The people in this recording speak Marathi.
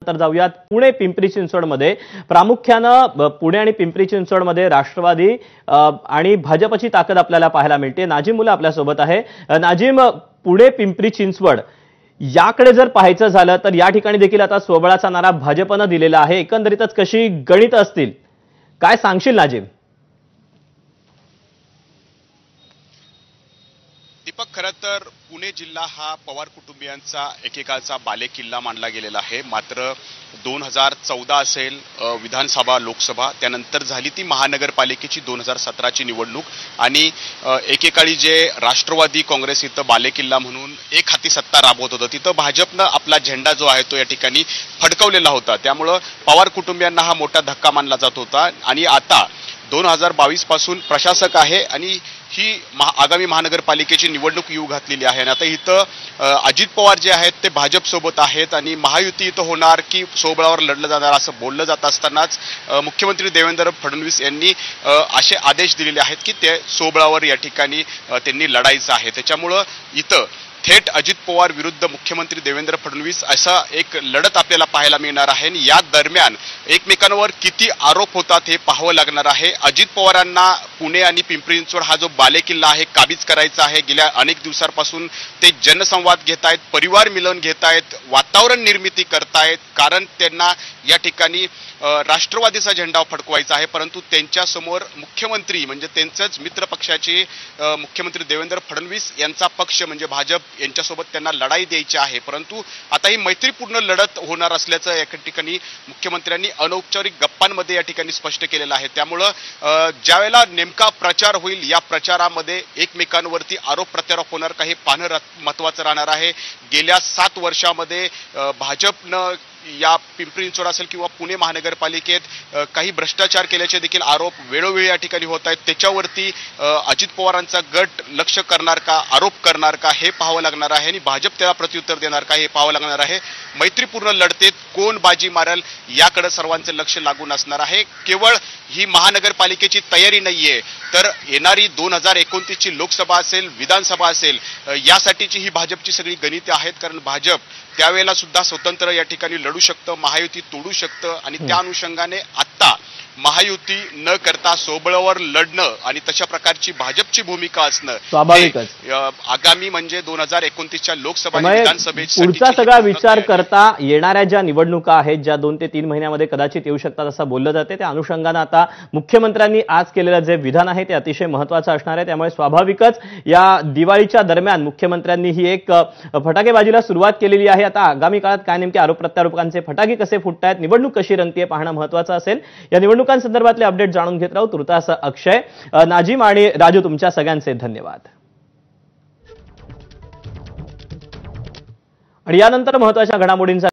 तर जाऊयात पुणे पिंपरी चिंचवडमध्ये। प्रामुख्याने पुणे आणि पिंपरी चिंचवडमध्ये राष्ट्रवादी आणि भाजपची ताकद आपल्याला पाहायला मिळते। नाजिम मुला आपल्या सोबत आहे। नाजिम, पुणे पिंपरी चिंचवड याकडे जर पाहायचं झालं तर या ठिकाणी देखील आता स्वबळाचा नारा भाजपने दिलेला आहे। एकंदरीतच कशी गणित असतील काय सांगशील नाजिम? दीपक, खरं तर पुणे जिल्हा हा पवार कुटुंबियांचा एकेकाळचा बालेकिल्ला मानला गेलेला आहे। मात्र 2014 असेल विधानसभा लोकसभा, त्यानंतर झाली ती महानगरपालिकेची 2017ची निवडणूक आणि एकेकाळी जे राष्ट्रवादी काँग्रेस इथं बालेकिल्ला म्हणून एक हाती सत्ता राबवत होतं, तिथं भाजपनं आपला झेंडा जो आहे तो या ठिकाणी फडकवलेला होता। त्यामुळं पवार कुटुंबियांना हा मोठा धक्का मानला जात होता आणि आता 2022 पासून प्रशासक आहे आणि ही आगामी महानगरपालिकेची निवडणूक येऊ घातलेली आहे। आणि आता इथं अजित पवार जे आहेत ते भाजप सोबत आहेत आणि महायुती इथं होणार की स्वबळावर लढलं जाणार असं बोललं जात असतानाच मुख्यमंत्री देवेंद्र फडणवीस यांनी असे आदेश दिलेले आहेत की ते स्वबळावर या ठिकाणी त्यांनी लढायचं आहे। त्याच्यामुळं इथं थेट अजित पवार विरुद्ध मुख्यमंत्री देवेंद्र फडणवीस असा एक लढत आपल्याला पाहायला मिळणार आहे। या दरम्यान एकमेकांवर किती आरोप होतात हे पाहावं लागणार आहे। अजित पवारांना पुणे आणि पिंपरी चिंचवड हा जो बालेकिल्ला आहे काबीज करायचा आहे। गेल्या अनेक दिवसांपासून ते जनसंवाद घेत आहेत, परिवार मिलन घेत आहेत, वातावरण निर्मिती करतायत, कारण त्यांना या ठिकाणी राष्ट्रवादीचा झेंडा फडकवायचा आहे। परंतु त्यांच्या समोर मुख्यमंत्री म्हणजे त्यांच्याच मित्र पक्षाचे मुख्यमंत्री देवेंद्र फडणवीस यांचा पक्ष म्हणजे भाजप यांच्यासोबत त्यांना लढाई द्यायची आहे। परंतु आता ही मैत्रीपूर्ण लढत होणार असल्याचं या ठिकाणी मुख्यमंत्र्यांनी अनौपचारिक गप्पांमध्ये या ठिकाणी स्पष्ट केलेलं आहे। त्यामुळं ज्यावेळेला नेमका प्रचार होईल या प्रचारामध्ये एकमेकांवरती आरोप प्रत्यारोप होणार का हे पाहणं महत्त्वाचं राहणार आहे। गेल्या 7 वर्षामध्ये भाजपनं या पिंपरी चिंचवड असेल किंवा पुणे महानगरपालिकेत काही भ्रष्टाचार केल्याचे देखील आरोप वेळोवेळी या ठिकाणी होत आहेत। त्याच्यावरती अजित पवारांचा गट लक्ष करणार का, आरोप करणार का हे पाहावं लागणार आहे आणि भाजप त्याला प्रत्युत्तर देणार का हे पाहावं लागणार आहे। मैत्रीपूर्ण लढतीत कोण बाजी मारेल याकडे सर्वांचं लक्ष लागून असणार आहे। केवळ ही महानगरपालिकेची तयारी नाहीये तर येणारी 2029 ची लोकसभा असेल, विधानसभा असेल, यासाठीची ही भाजपची सगळी गणिते आहेत। कारण भाजप त्यावेळेला सुद्धा स्वतंत्र या ठिकाणी लढू शकतं, महायुती तोडू शकतं आणि त्या अनुषंगाने आता महायुती न करता सोबळावर लढणं आणि तशा प्रकारची भाजपची भूमिका असणं स्वाभाविकच आगामी म्हणजे 2029च्या लोकसभा आणि विधानसभेचा पुढचा सगळा विचार करता येणाऱ्या ज्या निवडणुका आहेत ज्या 2 ते 3 महिन्यामध्ये कदाचित येऊ शकतात असं बोललं जाते, त्या अनुषंगाने आता मुख्यमंत्र्यांनी आज केलेलं जे विधान आहे ते अतिशय महत्त्वाचं असणार आहे। त्यामुळे स्वाभाविकच या दिवाळीच्या दरम्यान मुख्यमंत्र्यांनी ही एक फटाकेबाजीला सुरुवात केलेली आहे। आता आगामी काळात काय नेमके आरोप प्रत्यारोपांचे फटाके कसे फुटतायत, निवडणूक कशी रंगतेय पाहणं महत्त्वाचं असेल। या निवडणुकांसंदर्भातले अपडेट जाणून घेत राहू तुर्तास अक्षय, नाजिम आणि राजू, तुमच्या सगळ्यांचे धन्यवाद। आणि यानंतर महत्त्वाच्या घडामोडींचा